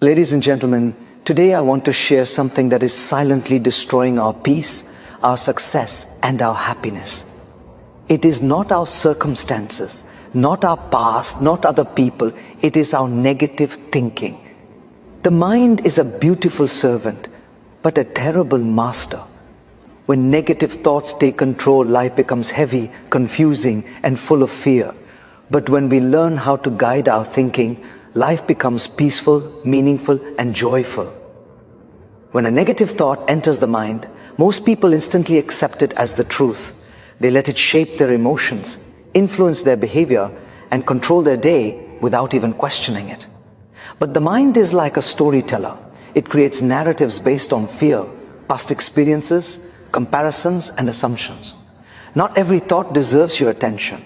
Ladies and gentlemen, today I want to share something that is silently destroying our peace, our success, and our happiness. It is not our circumstances, not our past, not other people. It is our negative thinking. The mind is a beautiful servant, but a terrible master. When negative thoughts take control, life becomes heavy, confusing, and full of fear. But when we learn how to guide our thinking, life becomes peaceful, meaningful, and joyful. When a negative thought enters the mind, most people instantly accept it as the truth. They let it shape their emotions, influence their behavior, and control their day without even questioning it. But the mind is like a storyteller. It creates narratives based on fear, past experiences, comparisons, and assumptions. Not every thought deserves your attention,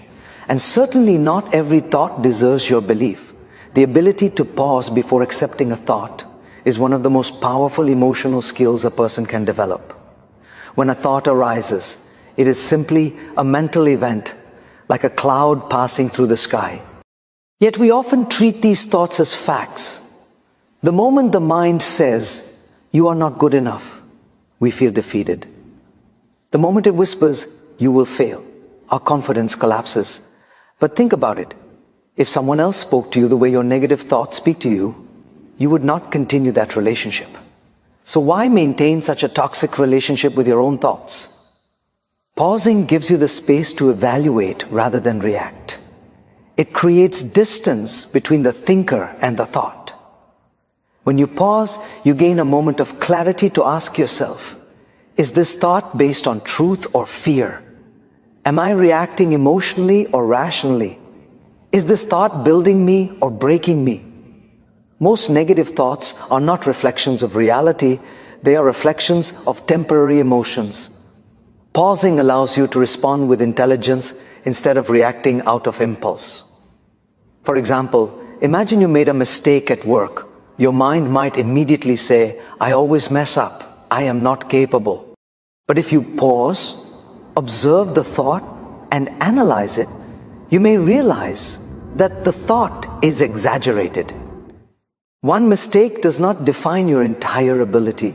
and certainly not every thought deserves your belief. The ability to pause before accepting a thought is one of the most powerful emotional skills a person can develop. When a thought arises, it is simply a mental event, like a cloud passing through the sky. Yet we often treat these thoughts as facts. The moment the mind says, "You are not good enough," we feel defeated. The moment it whispers, "You will fail," our confidence collapses. But think about it. If someone else spoke to you the way your negative thoughts speak to you, you would not continue that relationship. So why maintain such a toxic relationship with your own thoughts? Pausing gives you the space to evaluate rather than react. It creates distance between the thinker and the thought. When you pause, you gain a moment of clarity to ask yourself, is this thought based on truth or fear? Am I reacting emotionally or rationally? Is this thought building me or breaking me? Most negative thoughts are not reflections of reality. They are reflections of temporary emotions. Pausing allows you to respond with intelligence instead of reacting out of impulse. For example, imagine you made a mistake at work. Your mind might immediately say, "I always mess up. I am not capable." But if you pause, observe the thought, and analyze it, you may realize that the thought is exaggerated. One mistake does not define your entire ability.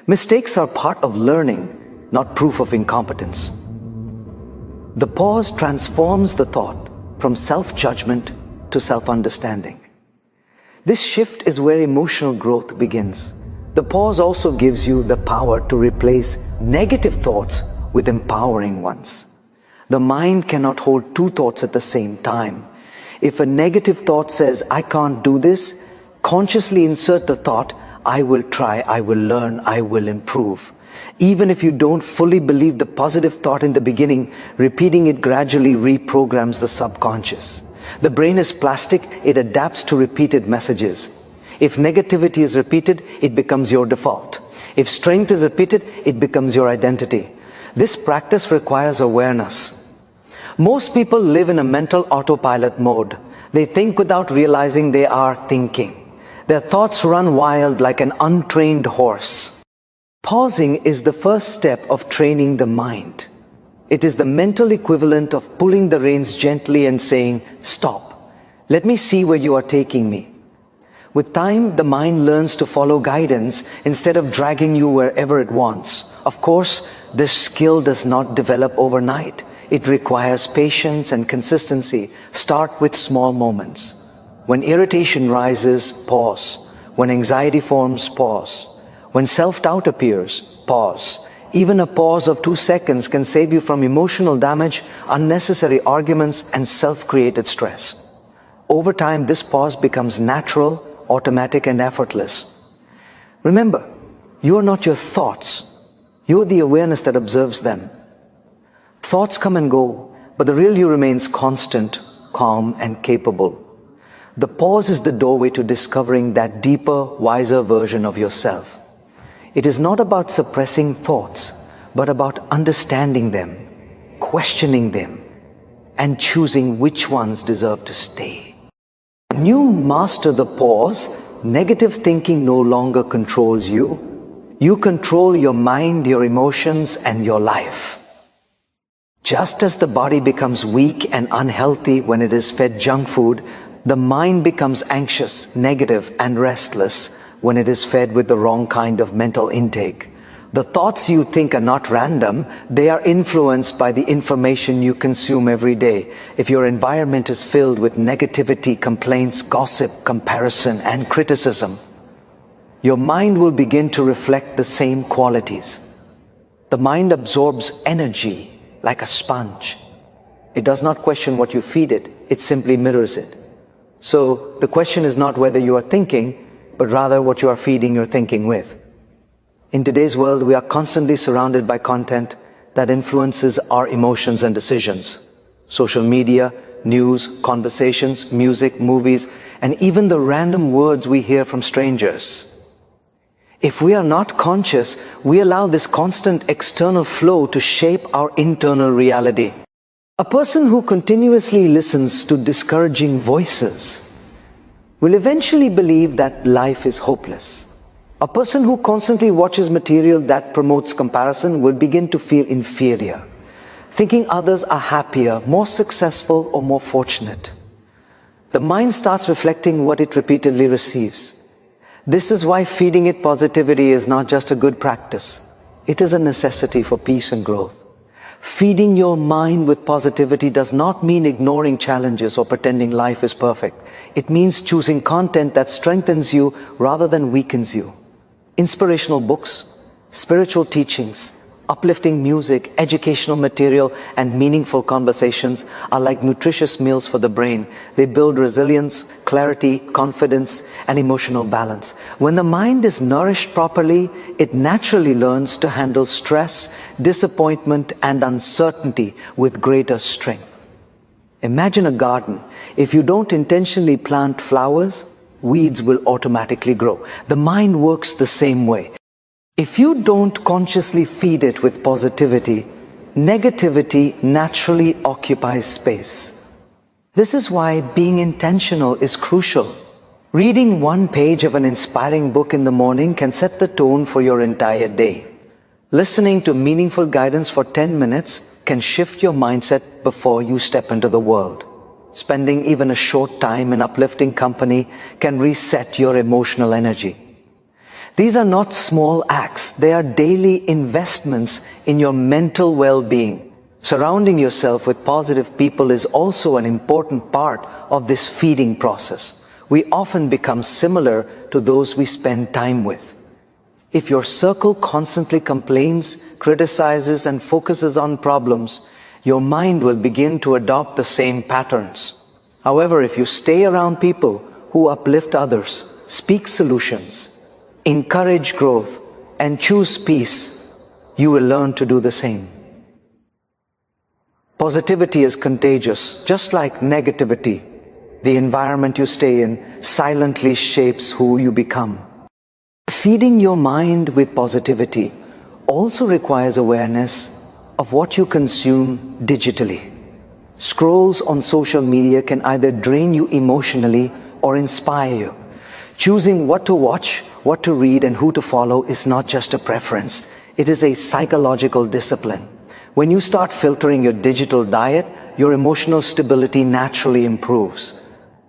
Mistakes are part of learning, not proof of incompetence. The pause transforms the thought from self-judgment to self-understanding. This shift is where emotional growth begins. The pause also gives you the power to replace negative thoughts with empowering ones. The mind cannot hold two thoughts at the same time. If a negative thought says, "I can't do this," consciously insert the thought, "I will try, I will learn, I will improve." Even if you don't fully believe the positive thought in the beginning, repeating it gradually reprograms the subconscious. The brain is plastic, it adapts to repeated messages. If negativity is repeated, it becomes your default. If strength is repeated, it becomes your identity. This practice requires awareness. Most people live in a mental autopilot mode. They think without realizing they are thinking. Their thoughts run wild like an untrained horse. Pausing is the first step of training the mind. It is the mental equivalent of pulling the reins gently and saying, "Stop. Let me see where you are taking me." With time, the mind learns to follow guidance instead of dragging you wherever it wants. Of course, this skill does not develop overnight. It requires patience and consistency. Start with small moments. When irritation rises, pause. When anxiety forms, pause. When self-doubt appears, pause. Even a pause of 2 seconds can save you from emotional damage, unnecessary arguments, and self-created stress. Over time, this pause becomes natural, automatic, and effortless. Remember, you are not your thoughts. You are the awareness that observes them. Thoughts come and go, but the real you remains constant, calm, and capable. The pause is the doorway to discovering that deeper, wiser version of yourself. It is not about suppressing thoughts, but about understanding them, questioning them, and choosing which ones deserve to stay. When you master the pause, negative thinking no longer controls you. You control your mind, your emotions, and your life. Just as the body becomes weak and unhealthy when it is fed junk food, the mind becomes anxious, negative, and restless when it is fed with the wrong kind of mental intake. The thoughts you think are not random, they are influenced by the information you consume every day. If your environment is filled with negativity, complaints, gossip, comparison, and criticism, your mind will begin to reflect the same qualities. The mind absorbs energy like a sponge. It does not question what you feed it, it simply mirrors it. So the question is not whether you are thinking, but rather what you are feeding your thinking with. In today's world, we are constantly surrounded by content that influences our emotions and decisions. Social media, news, conversations, music, movies, and even the random words we hear from strangers. If we are not conscious, we allow this constant external flow to shape our internal reality. A person who continuously listens to discouraging voices will eventually believe that life is hopeless. A person who constantly watches material that promotes comparison will begin to feel inferior, thinking others are happier, more successful, or more fortunate. The mind starts reflecting what it repeatedly receives. This is why feeding it positivity is not just a good practice. It is a necessity for peace and growth. Feeding your mind with positivity does not mean ignoring challenges or pretending life is perfect. It means choosing content that strengthens you rather than weakens you. Inspirational books, spiritual teachings, uplifting music, educational material, and meaningful conversations are like nutritious meals for the brain. They build resilience, clarity, confidence, and emotional balance. When the mind is nourished properly, it naturally learns to handle stress, disappointment, and uncertainty with greater strength. Imagine a garden. If you don't intentionally plant flowers, weeds will automatically grow. The mind works the same way. If you don't consciously feed it with positivity, negativity naturally occupies space. This is why being intentional is crucial. Reading one page of an inspiring book in the morning can set the tone for your entire day. Listening to meaningful guidance for 10 minutes can shift your mindset before you step into the world. Spending even a short time in uplifting company can reset your emotional energy. These are not small acts, they are daily investments in your mental well-being. Surrounding yourself with positive people is also an important part of this feeding process. We often become similar to those we spend time with. If your circle constantly complains, criticizes, and focuses on problems, your mind will begin to adopt the same patterns. However, if you stay around people who uplift others, speak solutions, encourage growth, and choose peace, you will learn to do the same. Positivity is contagious, just like negativity. The environment you stay in silently shapes who you become. Feeding your mind with positivity also requires awareness of what you consume digitally. Scrolls on social media can either drain you emotionally or inspire you. Choosing what to watch, what to read, and who to follow is not just a preference. It is a psychological discipline. When you start filtering your digital diet, your emotional stability naturally improves.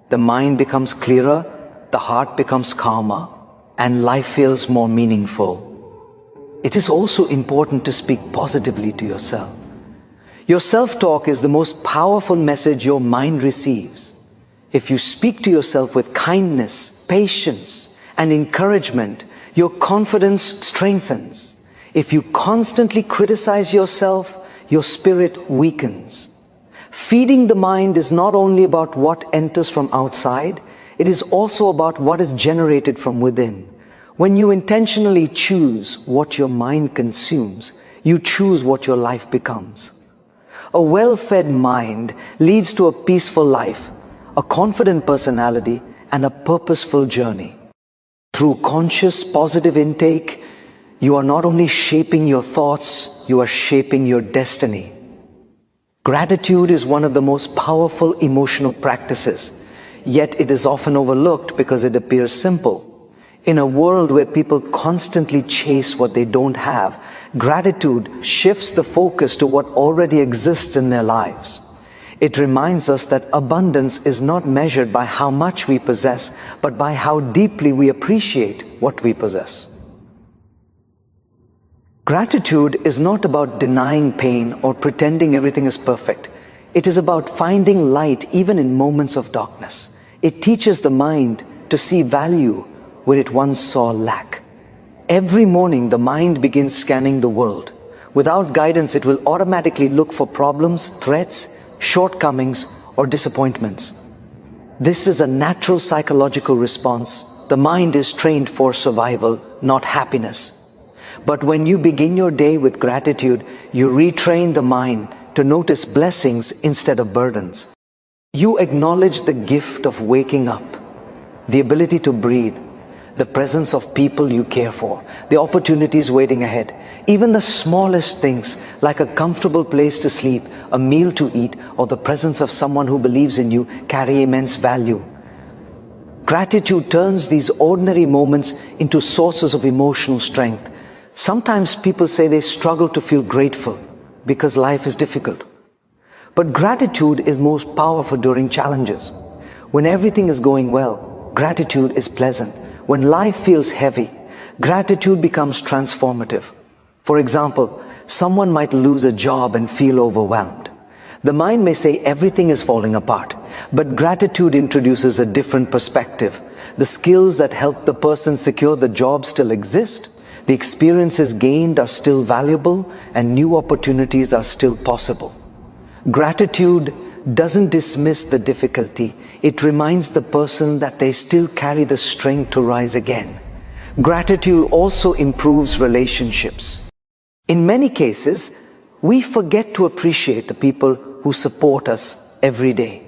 The mind becomes clearer, the heart becomes calmer, and life feels more meaningful. It is also important to speak positively to yourself. Your self-talk is the most powerful message your mind receives. If you speak to yourself with kindness, patience, and encouragement, your confidence strengthens. If you constantly criticize yourself, your spirit weakens. Feeding the mind is not only about what enters from outside, it is also about what is generated from within. When you intentionally choose what your mind consumes, you choose what your life becomes. A well-fed mind leads to a peaceful life, a confident personality, and a purposeful journey. Through conscious positive intake, you are not only shaping your thoughts, you are shaping your destiny. Gratitude is one of the most powerful emotional practices, yet it is often overlooked because it appears simple. In a world where people constantly chase what they don't have, gratitude shifts the focus to what already exists in their lives. It reminds us that abundance is not measured by how much we possess, but by how deeply we appreciate what we possess. Gratitude is not about denying pain or pretending everything is perfect. It is about finding light even in moments of darkness. It teaches the mind to see value where it once saw lack. Every morning, the mind begins scanning the world. Without guidance, it will automatically look for problems, threats, shortcomings, or disappointments. This is a natural psychological response. The mind is trained for survival, not happiness. But when you begin your day with gratitude, you retrain the mind to notice blessings instead of burdens. You acknowledge the gift of waking up, the ability to breathe, the presence of people you care for, the opportunities waiting ahead. Even the smallest things, like a comfortable place to sleep, a meal to eat, or the presence of someone who believes in you, carry immense value. Gratitude turns these ordinary moments into sources of emotional strength. Sometimes people say they struggle to feel grateful because life is difficult. But gratitude is most powerful during challenges. When everything is going well, gratitude is pleasant. When life feels heavy, gratitude becomes transformative. For example, someone might lose a job and feel overwhelmed. The mind may say everything is falling apart, but gratitude introduces a different perspective. The skills that help the person secure the job still exist. The experiences gained are still valuable, and new opportunities are still possible. Gratitude doesn't dismiss the difficulty. It reminds the person that they still carry the strength to rise again. Gratitude also improves relationships. In many cases, we forget to appreciate the people who support us every day.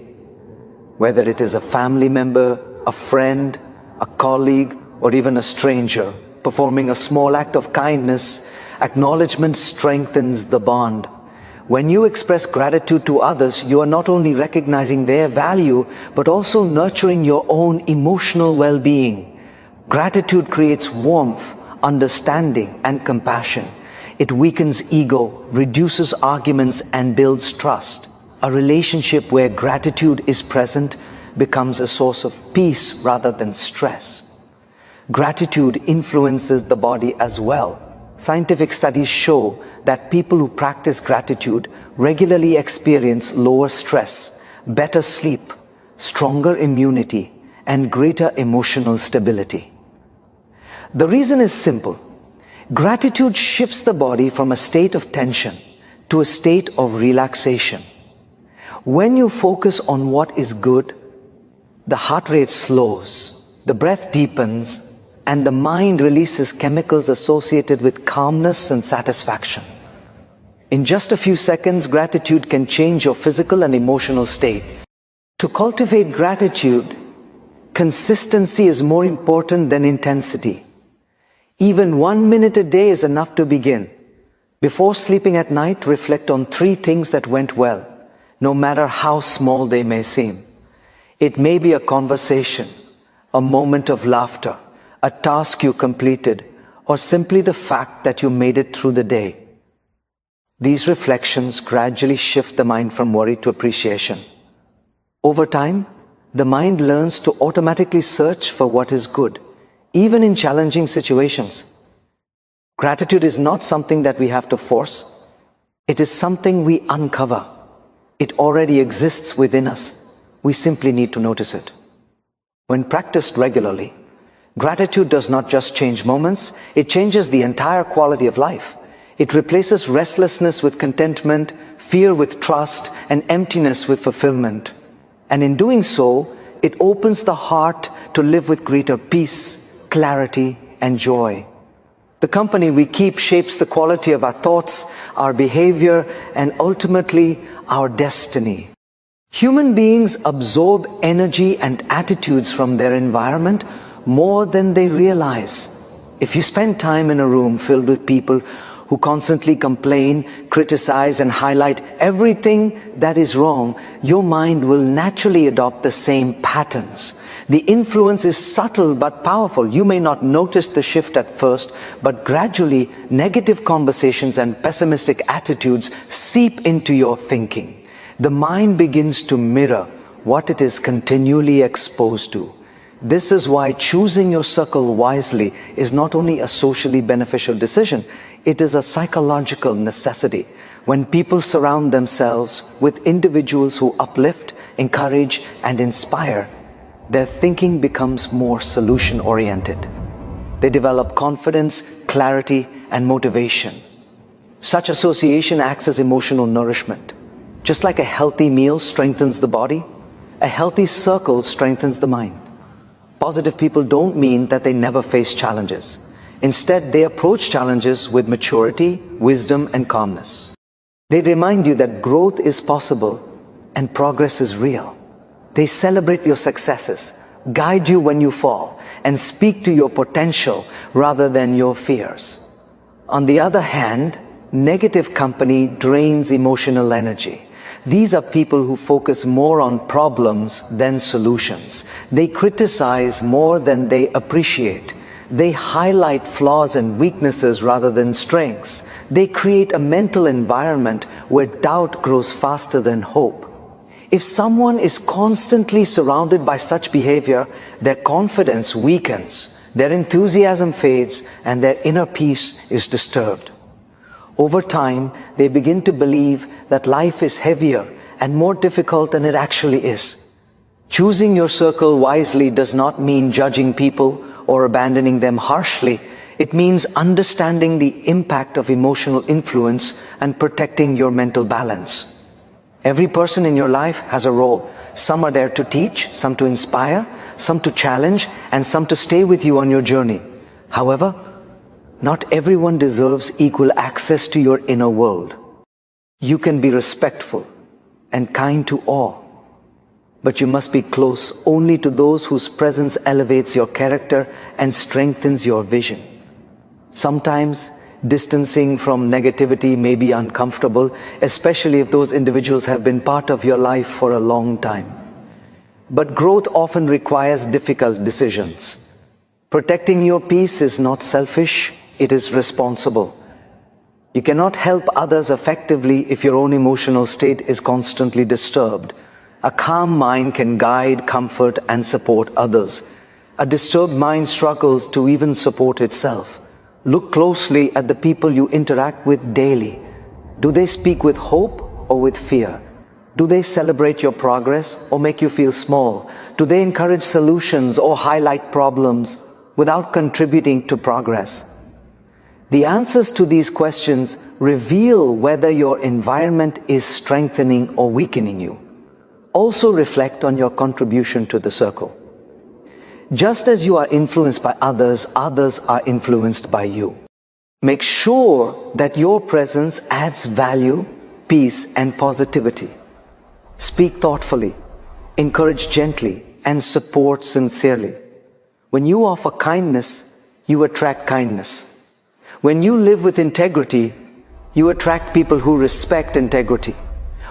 Whether it is a family member, a friend, a colleague, or even a stranger, performing a small act of kindness, acknowledgement strengthens the bond. When you express gratitude to others, you are not only recognizing their value, but also nurturing your own emotional well-being. Gratitude creates warmth, understanding, and compassion. It weakens ego, reduces arguments, and builds trust. A relationship where gratitude is present becomes a source of peace rather than stress. Gratitude influences the body as well. Scientific studies show that people who practice gratitude regularly experience lower stress, better sleep, stronger immunity, and greater emotional stability. The reason is simple. Gratitude shifts the body from a state of tension to a state of relaxation. When you focus on what is good, the heart rate slows, the breath deepens, and the mind releases chemicals associated with calmness and satisfaction. In just a few seconds, gratitude can change your physical and emotional state. To cultivate gratitude, consistency is more important than intensity. Even 1 minute a day is enough to begin. Before sleeping at night, reflect on 3 things that went well, no matter how small they may seem. It may be a conversation, a moment of laughter, a task you completed, or simply the fact that you made it through the day. These reflections gradually shift the mind from worry to appreciation. Over time, the mind learns to automatically search for what is good, even in challenging situations. Gratitude is not something that we have to force. It is something we uncover. It already exists within us. We simply need to notice it. When practiced regularly, gratitude does not just change moments, it changes the entire quality of life. It replaces restlessness with contentment, fear with trust, and emptiness with fulfillment. And in doing so, it opens the heart to live with greater peace, clarity, and joy. The company we keep shapes the quality of our thoughts, our behavior, and ultimately our destiny. Human beings absorb energy and attitudes from their environment more than they realize. If you spend time in a room filled with people who constantly complain, criticize, and highlight everything that is wrong, your mind will naturally adopt the same patterns. The influence is subtle but powerful. You may not notice the shift at first, but gradually negative conversations and pessimistic attitudes seep into your thinking. The mind begins to mirror what it is continually exposed to. This is why choosing your circle wisely is not only a socially beneficial decision, it is a psychological necessity. When people surround themselves with individuals who uplift, encourage, and inspire, their thinking becomes more solution-oriented. They develop confidence, clarity, and motivation. Such association acts as emotional nourishment. Just like a healthy meal strengthens the body, a healthy circle strengthens the mind. Positive people don't mean that they never face challenges. Instead, they approach challenges with maturity, wisdom, and calmness. They remind you that growth is possible and progress is real. They celebrate your successes, guide you when you fall, and speak to your potential rather than your fears. On the other hand, negative company drains emotional energy. These are people who focus more on problems than solutions. They criticize more than they appreciate. They highlight flaws and weaknesses rather than strengths. They create a mental environment where doubt grows faster than hope. If someone is constantly surrounded by such behavior, their confidence weakens, their enthusiasm fades, and their inner peace is disturbed. Over time, they begin to believe that life is heavier and more difficult than it actually is. Choosing your circle wisely does not mean judging people or abandoning them harshly. It means understanding the impact of emotional influence and protecting your mental balance. Every person in your life has a role. Some are there to teach, some to inspire, some to challenge, and some to stay with you on your journey. However, not everyone deserves equal access to your inner world. You can be respectful and kind to all, but you must be close only to those whose presence elevates your character and strengthens your vision. Sometimes, distancing from negativity may be uncomfortable, especially if those individuals have been part of your life for a long time. But growth often requires difficult decisions. Protecting your peace is not selfish, it is responsible. You cannot help others effectively if your own emotional state is constantly disturbed. A calm mind can guide, comfort, and support others. A disturbed mind struggles to even support itself. Look closely at the people you interact with daily. Do they speak with hope or with fear? Do they celebrate your progress or make you feel small? Do they encourage solutions or highlight problems without contributing to progress? The answers to these questions reveal whether your environment is strengthening or weakening you. Also reflect on your contribution to the circle. Just as you are influenced by others, others are influenced by you. Make sure that your presence adds value, peace, and positivity. Speak thoughtfully, encourage gently, and support sincerely. When you offer kindness, you attract kindness. When you live with integrity, you attract people who respect integrity.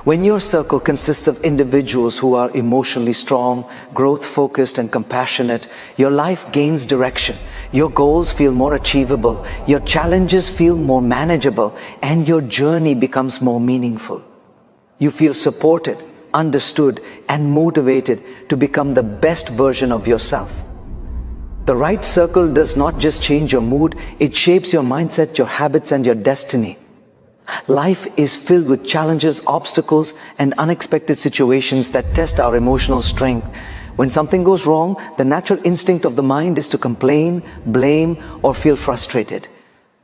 When your circle consists of individuals who are emotionally strong, growth-focused, and compassionate, your life gains direction. Your goals feel more achievable, your challenges feel more manageable, and your journey becomes more meaningful. You feel supported, understood, and motivated to become the best version of yourself. The right circle does not just change your mood, it shapes your mindset, your habits, and your destiny. Life is filled with challenges, obstacles, and unexpected situations that test our emotional strength. When something goes wrong, the natural instinct of the mind is to complain, blame, or feel frustrated.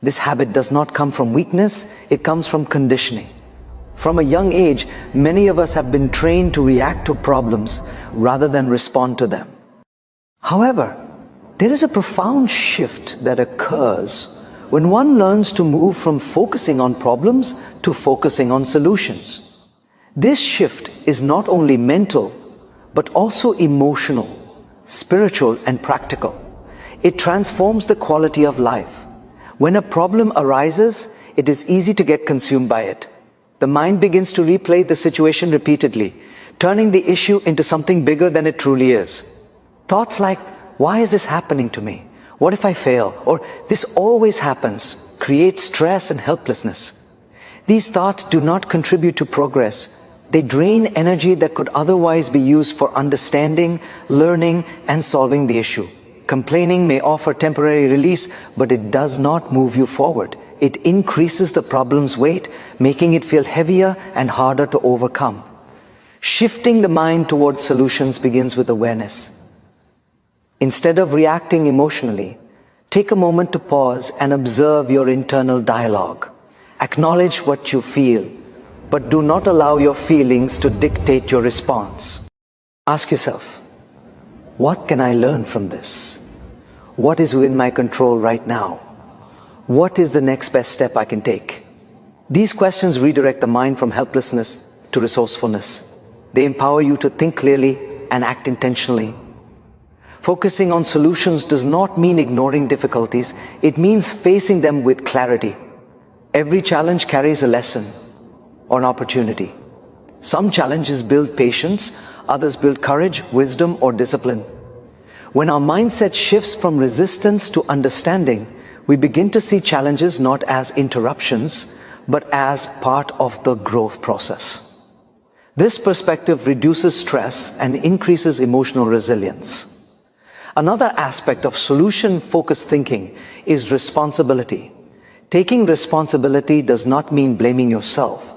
This habit does not come from weakness, it comes from conditioning. From a young age, many of us have been trained to react to problems rather than respond to them. However, there is a profound shift that occurs when one learns to move from focusing on problems to focusing on solutions. This shift is not only mental, but also emotional, spiritual, and practical. It transforms the quality of life. When a problem arises, it is easy to get consumed by it. The mind begins to replay the situation repeatedly, turning the issue into something bigger than it truly is. Thoughts like, why is this happening to me? What if I fail? Or this always happens, create stress and helplessness. These thoughts do not contribute to progress, They drain energy that could otherwise be used for understanding, learning, and solving the issue. Complaining may offer temporary release, but it does not move you forward. It increases the problem's weight, making it feel heavier and harder to overcome. Shifting the mind towards solutions begins with awareness. Instead of reacting emotionally, take a moment to pause and observe your internal dialogue. Acknowledge what you feel, but do not allow your feelings to dictate your response. Ask yourself, what can I learn from this? What is within my control right now? What is the next best step I can take? These questions redirect the mind from helplessness to resourcefulness. They empower you to think clearly and act intentionally. Focusing on solutions does not mean ignoring difficulties. It means facing them with clarity. Every challenge carries a lesson or an opportunity. Some challenges build patience, others build courage, wisdom, or discipline. When our mindset shifts from resistance to understanding, we begin to see challenges not as interruptions, but as part of the growth process. This perspective reduces stress and increases emotional resilience. Another aspect of solution-focused thinking is responsibility. Taking responsibility does not mean blaming yourself.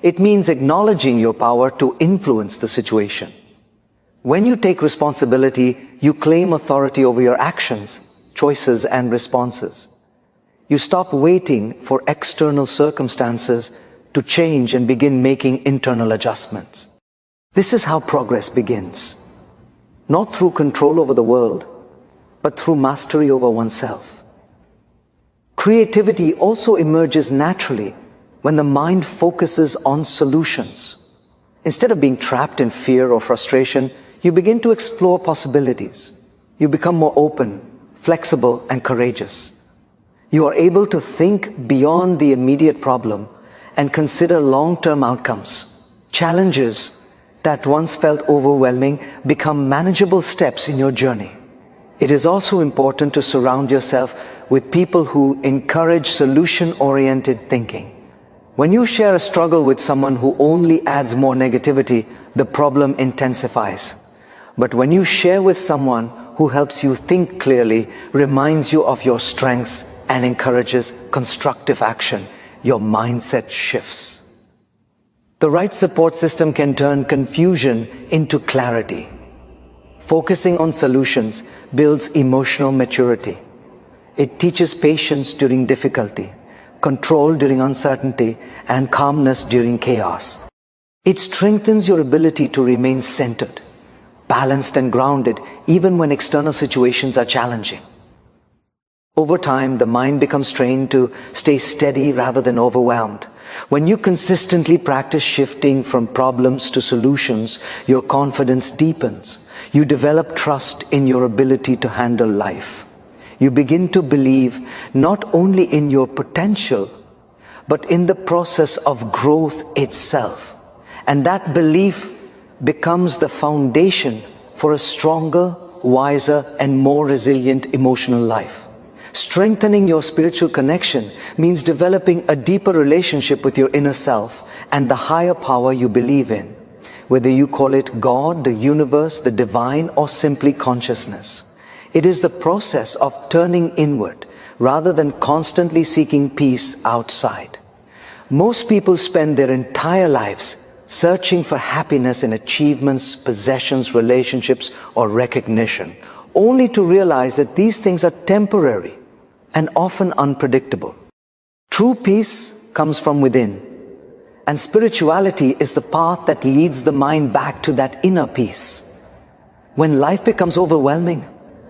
It means acknowledging your power to influence the situation. When you take responsibility, you claim authority over your actions, choices, and responses. You stop waiting for external circumstances to change and begin making internal adjustments. This is how progress begins. Not through control over the world, but through mastery over oneself. Creativity also emerges naturally when the mind focuses on solutions. Instead of being trapped in fear or frustration, you begin to explore possibilities. You become more open, flexible, and courageous. You are able to think beyond the immediate problem and consider long-term outcomes. Challenges that once felt overwhelming become manageable steps in your journey. It is also important to surround yourself with people who encourage solution-oriented thinking. When you share a struggle with someone who only adds more negativity, the problem intensifies. But when you share with someone who helps you think clearly, reminds you of your strengths, and encourages constructive action, your mindset shifts. The right support system can turn confusion into clarity. Focusing on solutions builds emotional maturity. It teaches patience during difficulty, control during uncertainty, and calmness during chaos. It strengthens your ability to remain centered, balanced, and grounded even when external situations are challenging. Over time, the mind becomes trained to stay steady rather than overwhelmed. When you consistently practice shifting from problems to solutions, your confidence deepens. You develop trust in your ability to handle life. You begin to believe not only in your potential, but in the process of growth itself. And that belief becomes the foundation for a stronger, wiser, and more resilient emotional life. Strengthening your spiritual connection means developing a deeper relationship with your inner self and the higher power you believe in, whether you call it God, the universe, the divine, or simply consciousness. It is the process of turning inward rather than constantly seeking peace outside. Most people spend their entire lives searching for happiness in achievements, possessions, relationships, or recognition, only to realize that these things are temporary and often unpredictable. True peace comes from within, and spirituality is the path that leads the mind back to that inner peace. When life becomes overwhelming,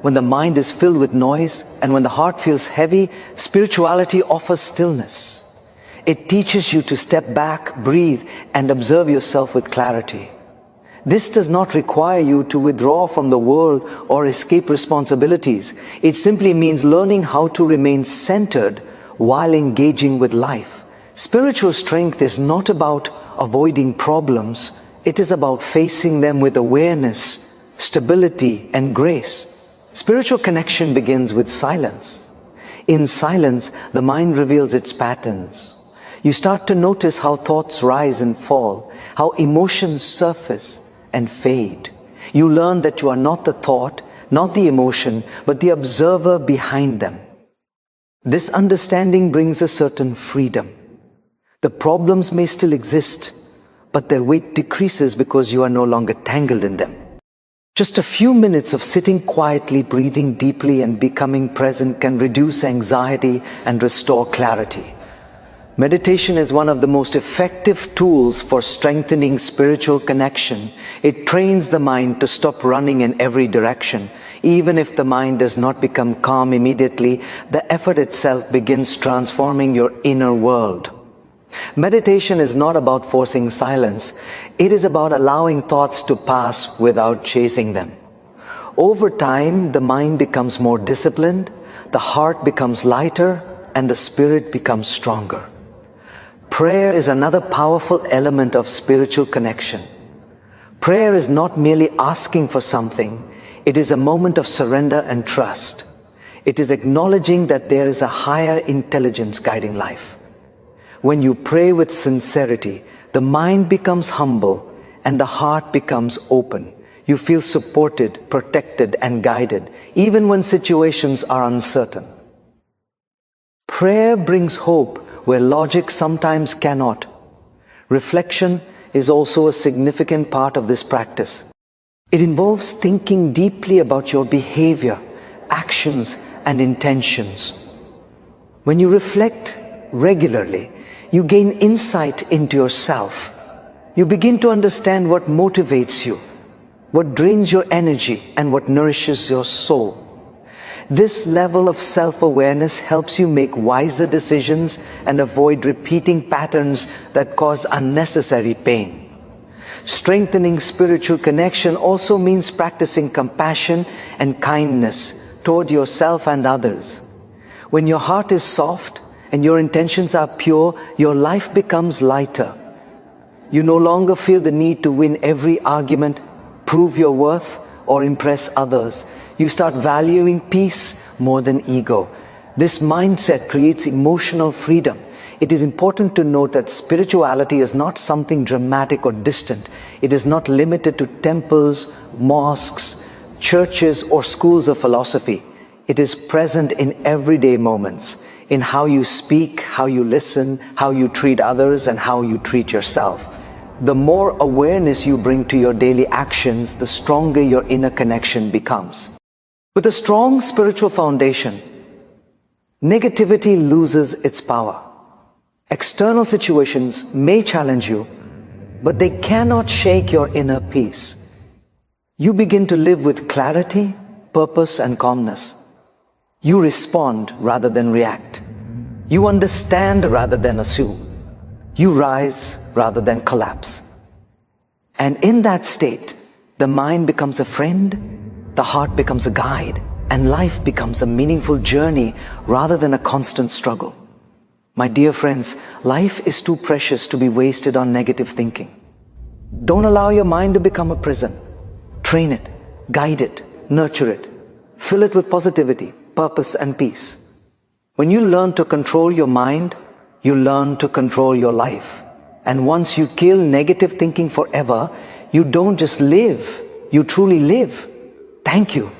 when the mind is filled with noise, and when the heart feels heavy, spirituality offers stillness. It teaches you to step back, breathe, and observe yourself with clarity. This does not require you to withdraw from the world or escape responsibilities. It simply means learning how to remain centered while engaging with life. Spiritual strength is not about avoiding problems. It is about facing them with awareness, stability, and grace. Spiritual connection begins with silence. In silence, the mind reveals its patterns. You start to notice how thoughts rise and fall, how emotions surface and fade. You learn that you are not the thought, not the emotion, but the observer behind them. This understanding brings a certain freedom. The problems may still exist, but their weight decreases because you are no longer tangled in them. Just a few minutes of sitting quietly, breathing deeply, and becoming present can reduce anxiety and restore clarity. Meditation is one of the most effective tools for strengthening spiritual connection. It trains the mind to stop running in every direction. Even if the mind does not become calm immediately, the effort itself begins transforming your inner world. Meditation is not about forcing silence. It is about allowing thoughts to pass without chasing them. Over time, the mind becomes more disciplined, the heart becomes lighter, and the spirit becomes stronger. Prayer is another powerful element of spiritual connection. Prayer is not merely asking for something. It is a moment of surrender and trust. It is acknowledging that there is a higher intelligence guiding life. When you pray with sincerity, the mind becomes humble and the heart becomes open. You feel supported, protected, and guided, even when situations are uncertain. Prayer brings hope where logic sometimes cannot. Reflection is also a significant part of this practice. It involves thinking deeply about your behavior, actions, and intentions. When you reflect regularly, you gain insight into yourself. You begin to understand what motivates you, what drains your energy, and what nourishes your soul. This level of self-awareness helps you make wiser decisions and avoid repeating patterns that cause unnecessary pain. Strengthening spiritual connection also means practicing compassion and kindness toward yourself and others. When your heart is soft and your intentions are pure, your life becomes lighter. You no longer feel the need to win every argument, prove your worth, or impress others. You start valuing peace more than ego. This mindset creates emotional freedom. It is important to note that spirituality is not something dramatic or distant. It is not limited to temples, mosques, churches, or schools of philosophy. It is present in everyday moments, in how you speak, how you listen, how you treat others, and how you treat yourself. The more awareness you bring to your daily actions, the stronger your inner connection becomes. With a strong spiritual foundation, negativity loses its power. External situations may challenge you, but they cannot shake your inner peace. You begin to live with clarity, purpose, and calmness. You respond rather than react. You understand rather than assume. You rise rather than collapse. And in that state, the mind becomes a friend, the heart becomes a guide, and life becomes a meaningful journey rather than a constant struggle. My dear friends, life is too precious to be wasted on negative thinking. Don't allow your mind to become a prison. Train it, guide it, nurture it. Fill it with positivity, purpose, and peace. When you learn to control your mind, you learn to control your life. And once you kill negative thinking forever, you don't just live, you truly live. Thank you.